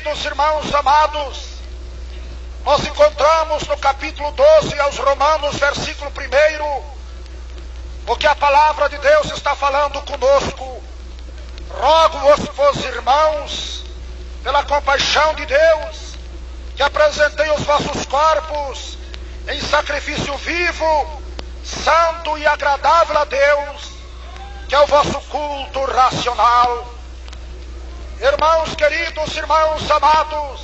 queridos irmãos amados, nós encontramos no capítulo 12 aos Romanos, versículo 1, o que a palavra de Deus está falando conosco. Rogo-vos, irmãos, pela compaixão de Deus, que apresentei os vossos corpos em sacrifício vivo, santo e agradável a Deus, que é o vosso culto racional. Irmãos queridos, irmãos amados,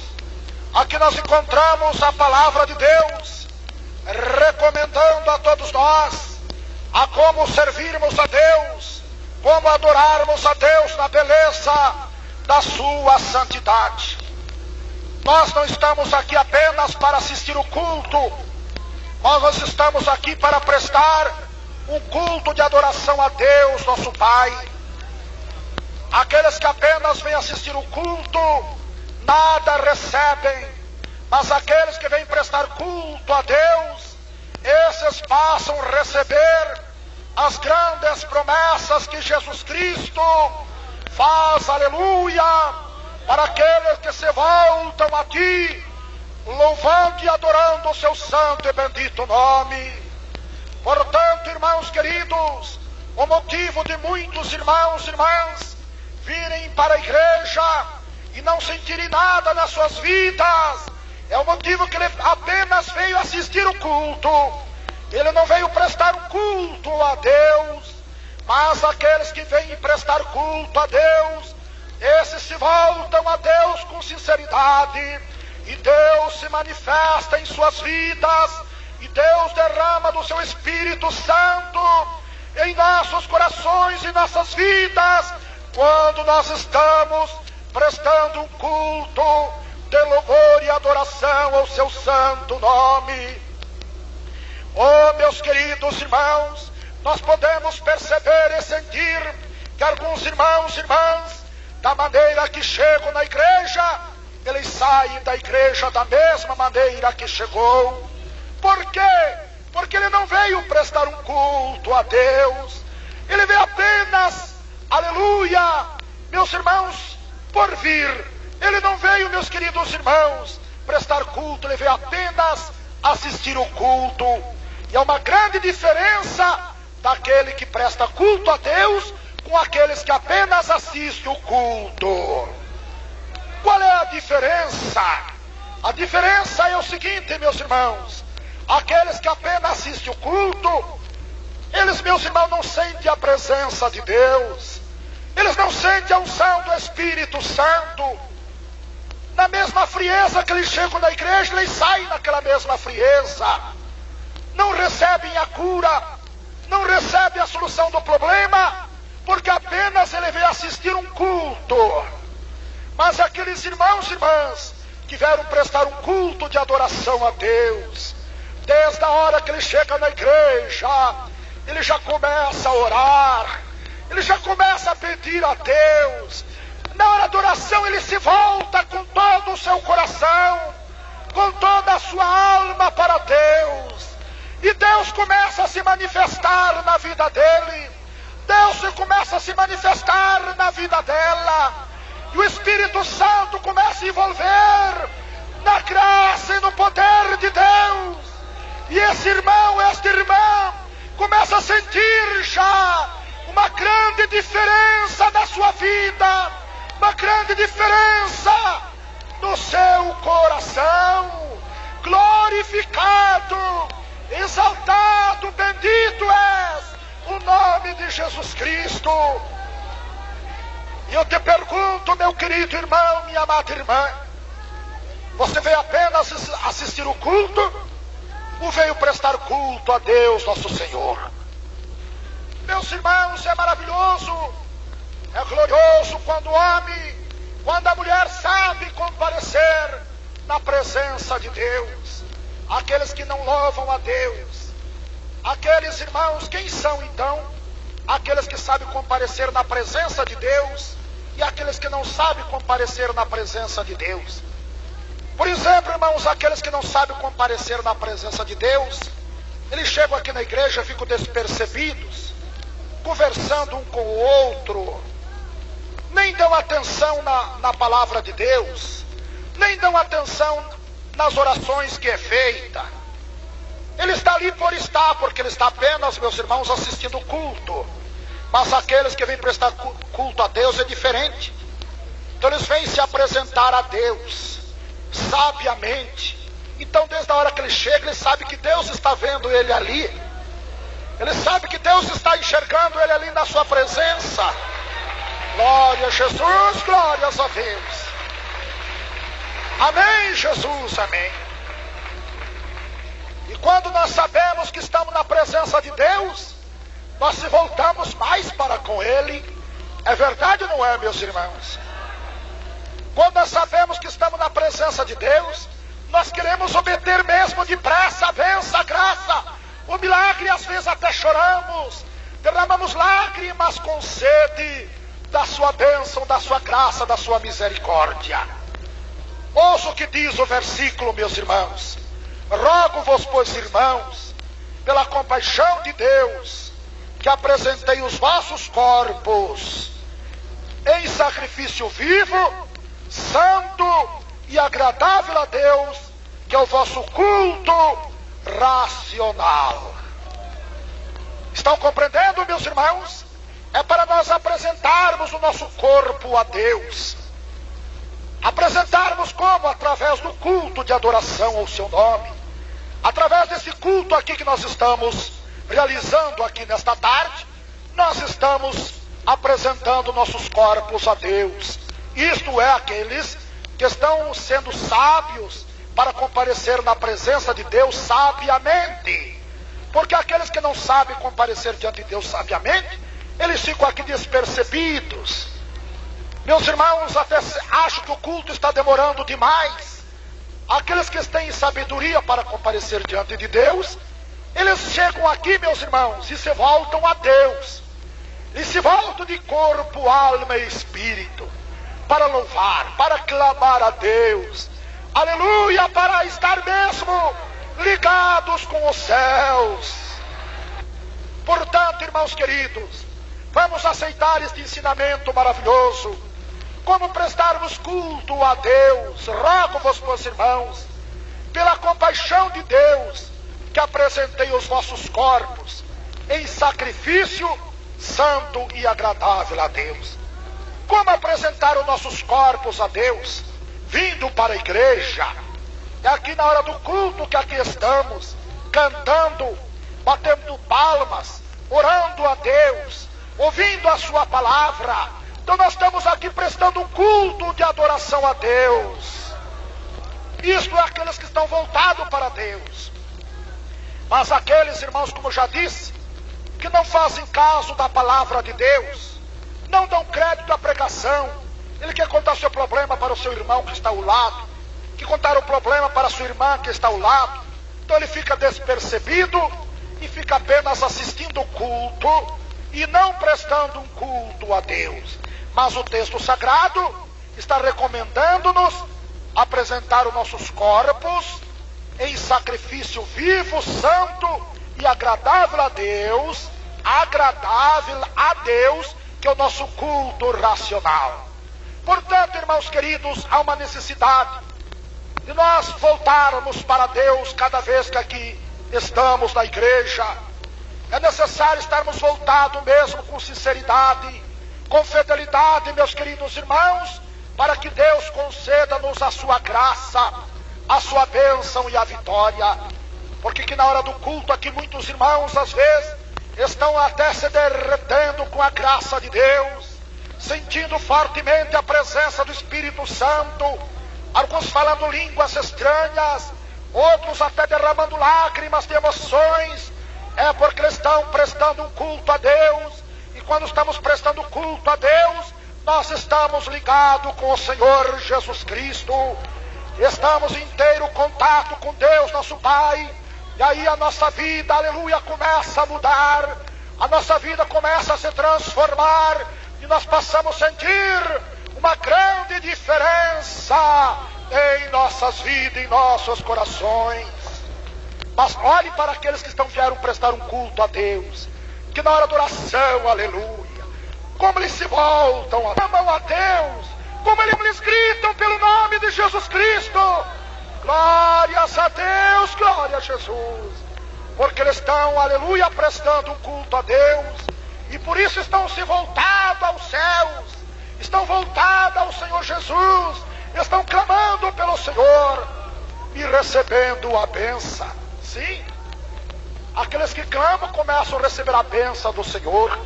aqui nós encontramos a palavra de Deus, recomendando a todos nós a como servirmos a Deus, como adorarmos a Deus na beleza da sua santidade. Nós não estamos aqui apenas para assistir o culto, nós estamos aqui para prestar um culto de adoração a Deus, nosso Pai. Aqueles que apenas vêm assistir o culto, nada recebem, mas aqueles que vêm prestar culto a Deus, esses passam a receber as grandes promessas que Jesus Cristo faz, aleluia, para aqueles que se voltam a Ti, louvando e adorando o Seu santo e bendito nome. Portanto, irmãos queridos, o motivo de muitos irmãos e irmãs virem para a igreja e não sentirem nada nas suas vidas, é o motivo que ele apenas veio assistir o culto. Ele não veio prestar um culto a Deus, mas aqueles que vêm prestar culto a Deus, esses se voltam a Deus com sinceridade, e Deus se manifesta em suas vidas, e Deus derrama do seu Espírito Santo em nossos corações e nossas vidas, quando nós estamos prestando um culto de louvor e adoração ao seu santo nome. Oh, meus queridos irmãos, nós podemos perceber e sentir que alguns irmãos e irmãs, da maneira que chegam na igreja, eles saem da igreja da mesma maneira que chegou. Por quê? Porque ele não veio prestar um culto a Deus, ele veio apenas, aleluia, meus irmãos, por vir. Ele não veio, meus queridos irmãos, prestar culto, ele veio apenas assistir o culto. E é uma grande diferença daquele que presta culto a Deus com aqueles que apenas assistem o culto. Qual é a diferença? A diferença é o seguinte, meus irmãos: aqueles que apenas assistem o culto, eles, meus irmãos, não sentem a presença de Deus, eles não sentem a unção do Espírito Santo. Na mesma frieza que eles chegam na igreja, eles saem naquela mesma frieza. Não recebem a cura, não recebem a solução do problema, porque apenas ele veio assistir um culto. Mas aqueles irmãos e irmãs que vieram prestar um culto de adoração a Deus, desde a hora que ele chega na igreja, ele já começa a orar, ele já começa a pedir a Deus. Na hora da oração ele se volta com todo o seu coração, com toda a sua alma para Deus. E Deus começa a se manifestar na vida dele, Deus começa a se manifestar na vida dela, e o Espírito Santo começa a envolver na graça e no poder de Deus. E esse irmão, esta irmã, começa a sentir já uma grande diferença na sua vida, uma grande diferença no seu coração. Glorificado, exaltado, bendito és o nome de Jesus Cristo. E eu te pergunto, meu querido irmão, minha amada irmã, você veio apenas assistir o culto, ou veio prestar culto a Deus nosso Senhor? Meus irmãos, é maravilhoso, é glorioso quando o homem, quando a mulher sabe comparecer na presença de Deus. Aqueles que não louvam a Deus, aqueles irmãos, quem são então? Aqueles que sabem comparecer na presença de Deus e aqueles que não sabem comparecer na presença de Deus. Por exemplo, irmãos, aqueles que não sabem comparecer na presença de Deus, eles chegam aqui na igreja, ficam despercebidos, conversando um com o outro, nem dão atenção na palavra de Deus, nem dão atenção nas orações que é feita. Ele está ali por estar, porque ele está apenas, meus irmãos, assistindo o culto. Mas aqueles que vêm prestar culto a Deus é diferente. Então eles vêm se apresentar a Deus sabiamente. Então desde a hora que ele chega, ele sabe que Deus está vendo ele ali. Ele sabe que Deus está enxergando ele ali na sua presença. Glória a Jesus, glórias a Deus. Amém, Jesus, amém. E quando nós sabemos que estamos na presença de Deus, nós se voltamos mais para com Ele. É verdade ou não é, meus irmãos? Quando nós sabemos que estamos na presença de Deus, nós queremos obter mesmo depressa a bênção, a graça, o milagre. Às vezes até choramos, derramamos lágrimas com sede da sua bênção, da sua graça, da sua misericórdia. Ouça o que diz o versículo, meus irmãos. Rogo-vos, pois, irmãos, pela compaixão de Deus, que apresentei os vossos corpos em sacrifício vivo, santo e agradável a Deus, que é o vosso culto racional. Estão compreendendo, meus irmãos? É para nós apresentarmos o nosso corpo a Deus. Apresentarmos como? Através do culto de adoração ao seu nome. Através desse culto aqui que nós estamos realizando aqui nesta tarde, nós estamos apresentando nossos corpos a Deus. Isto é, aqueles que estão sendo sábios para comparecer na presença de Deus sabiamente. Porque aqueles que não sabem comparecer diante de Deus sabiamente, eles ficam aqui despercebidos. Meus irmãos, até acham que o culto está demorando demais. Aqueles que têm sabedoria para comparecer diante de Deus, eles chegam aqui, meus irmãos, e se voltam a Deus. E se voltam de corpo, alma e espírito, para louvar, para clamar a Deus. Aleluia, para estar mesmo ligados com os céus. Portanto, irmãos queridos, vamos aceitar este ensinamento maravilhoso. Como prestarmos culto a Deus. Rogo-vos, meus irmãos, pela compaixão de Deus, que apresentei os vossos corpos em sacrifício santo e agradável a Deus. Como apresentar os nossos corpos a Deus? Vindo para a igreja. É aqui na hora do culto que aqui estamos, cantando, batendo palmas, orando a Deus, ouvindo a sua palavra. Então nós estamos aqui prestando um culto de adoração a Deus. Isto é aqueles que estão voltados para Deus. Mas aqueles, irmãos, como já disse, que não fazem caso da palavra de Deus, não dão crédito à pregação. Ele quer contar seu problema para o seu irmão que está ao lado, que contar o problema para a sua irmã que está ao lado. Então ele fica despercebido e fica apenas assistindo o culto e não prestando um culto a Deus. Mas o texto sagrado está recomendando-nos apresentar os nossos corpos em sacrifício vivo, santo e agradável a Deus, que é o nosso culto racional. Portanto, irmãos queridos, há uma necessidade de nós voltarmos para Deus cada vez que aqui estamos na igreja. É necessário estarmos voltados mesmo com sinceridade, com fidelidade, meus queridos irmãos, para que Deus conceda-nos a sua graça, a sua bênção e a vitória. Porque que na hora do culto aqui muitos irmãos às vezes estão até se derretendo com a graça de Deus, sentindo fortemente a presença do Espírito Santo, alguns falando línguas estranhas, outros até derramando lágrimas de emoções. É porque eles estão prestando um culto a Deus. E quando estamos prestando culto a Deus, nós estamos ligados com o Senhor Jesus Cristo. Estamos em inteiro contato com Deus, nosso Pai. E aí a nossa vida, aleluia, começa a mudar. A nossa vida começa a se transformar. E nós passamos a sentir uma grande diferença em nossas vidas, em nossos corações. Mas olhe para aqueles que vieram prestar um culto a Deus, que na hora da oração, aleluia, como eles se voltam, amam a Deus, como eles gritam pelo nome de Jesus Cristo. Glórias a Deus, glória a Jesus. Porque eles estão, aleluia, prestando um culto a Deus. E por isso estão se voltando aos céus. Estão voltados ao Senhor Jesus. Estão clamando pelo Senhor e recebendo a bênção. Sim, aqueles que clamam começam a receber a bênção do Senhor.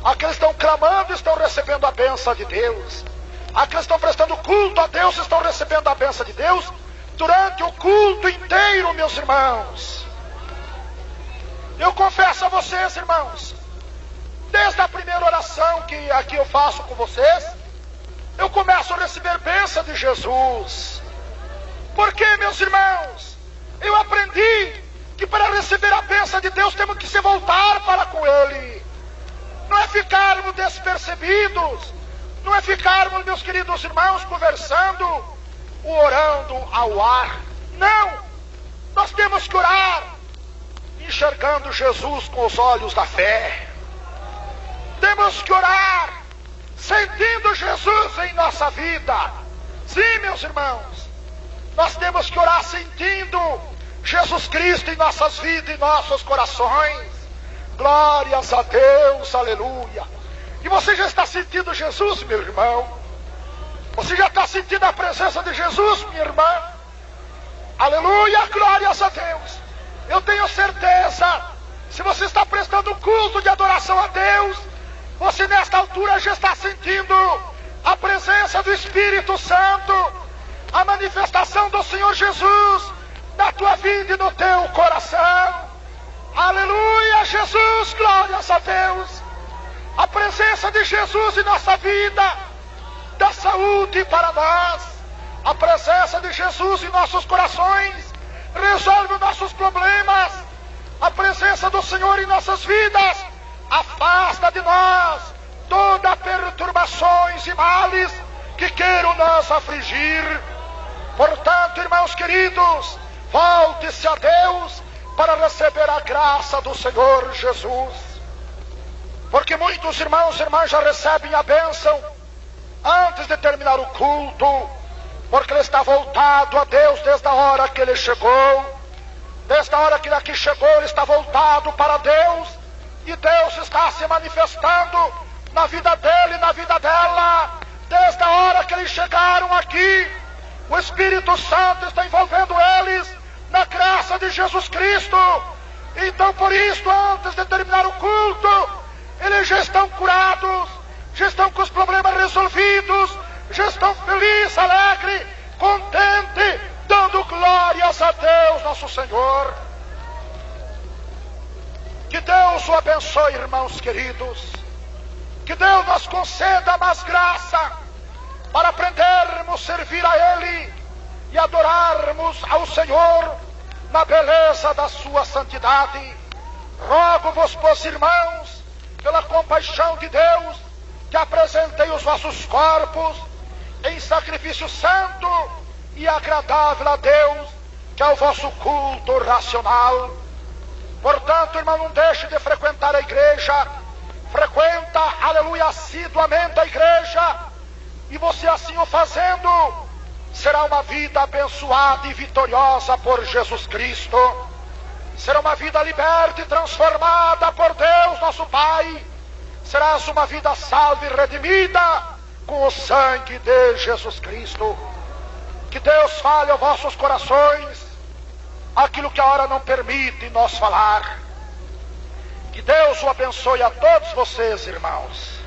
Aqueles que estão clamando estão recebendo a bênção de Deus. Aqueles que estão prestando culto a Deus estão recebendo a bênção de Deus durante o culto inteiro, meus irmãos. Eu confesso a vocês, irmãos, desde a primeira oração que aqui eu faço com vocês, eu começo a receber bênção de Jesus. Porque, meus irmãos, eu aprendi que para receber a bênção de Deus temos que se voltar para com Ele. Não é ficarmos despercebidos, não é ficarmos, meus queridos irmãos, conversando ou orando ao ar. Não, nós temos que orar enxergando Jesus com os olhos da fé. Temos que orar sentindo Jesus em nossa vida. Sim, meus irmãos, nós temos que orar sentindo Jesus Cristo em nossas vidas e nossos corações. Glórias a Deus, aleluia. E você já está sentindo Jesus, meu irmão? Você já está sentindo a presença de Jesus, minha irmã? Aleluia, glórias a Deus. Eu tenho certeza, se você está prestando um culto de adoração a Deus, você nesta altura já está sentindo a presença do Espírito Santo, a manifestação do Senhor Jesus na tua vida e no teu coração. Aleluia, Jesus, glórias a Deus. A presença de Jesus em nossa vida dá saúde para nós. A presença de Jesus em nossos corações resolve os nossos problemas. A presença do Senhor em nossas vidas afasta de nós todas as perturbações e males que queiram nos afligir. Portanto, irmãos queridos, volte-se a Deus para receber a graça do Senhor Jesus. Porque muitos irmãos e irmãs já recebem a bênção antes de terminar o culto, porque ele está voltado a Deus desde a hora que ele chegou. Desde a hora que ele aqui chegou, ele está voltado para Deus, e Deus está se manifestando na vida dele e na vida dela. Desde a hora que eles chegaram aqui, o Espírito Santo está envolvendo eles na graça de Jesus Cristo. Então, por isso, antes de terminar o culto, eles já estão curados, já estão com os problemas resolvidos, já estão felizes, alegres, contentes, dando glórias a Deus, nosso Senhor. Que Deus o abençoe, irmãos queridos. Que Deus nos conceda mais graça para aprendermos a servir a Ele e adorarmos ao Senhor na beleza da sua santidade. Rogo-vos, pois, irmãos, pela compaixão de Deus, que apresentei os vossos corpos em sacrifício santo e agradável a Deus, que é o vosso culto racional. Portanto, irmão, não deixe de frequentar a igreja. Frequenta, aleluia, assiduamente a igreja, e você assim o fazendo, será uma vida abençoada e vitoriosa por Jesus Cristo. Será uma vida liberta e transformada por Deus, nosso Pai. Serás uma vida salva e redimida com o sangue de Jesus Cristo. Que Deus fale aos vossos corações aquilo que a hora não permite nós falar. Que Deus o abençoe a todos vocês, irmãos.